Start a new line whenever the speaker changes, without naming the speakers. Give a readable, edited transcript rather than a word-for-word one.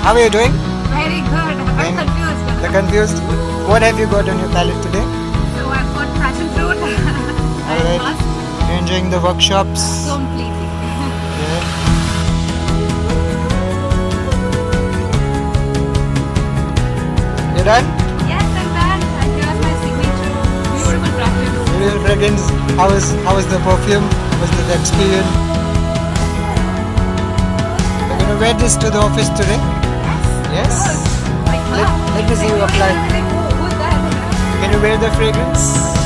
How are you doing?
Very good. I'm confused.
You're confused? What have you got on your palette today?
So I've got passion fruit and
Alright.
musk
You're enjoying the workshops?
completely.
Yeah. You done?
Yes, I'm done. And here's my signature. Beautiful practice.
Beautiful fragrance. How was the perfume? Was the experience? You're gonna wear this to the office today?
Yes.
Yes?
Like, wow.
Let me see you apply.
Like, who's that?
Can you wear the fragrance?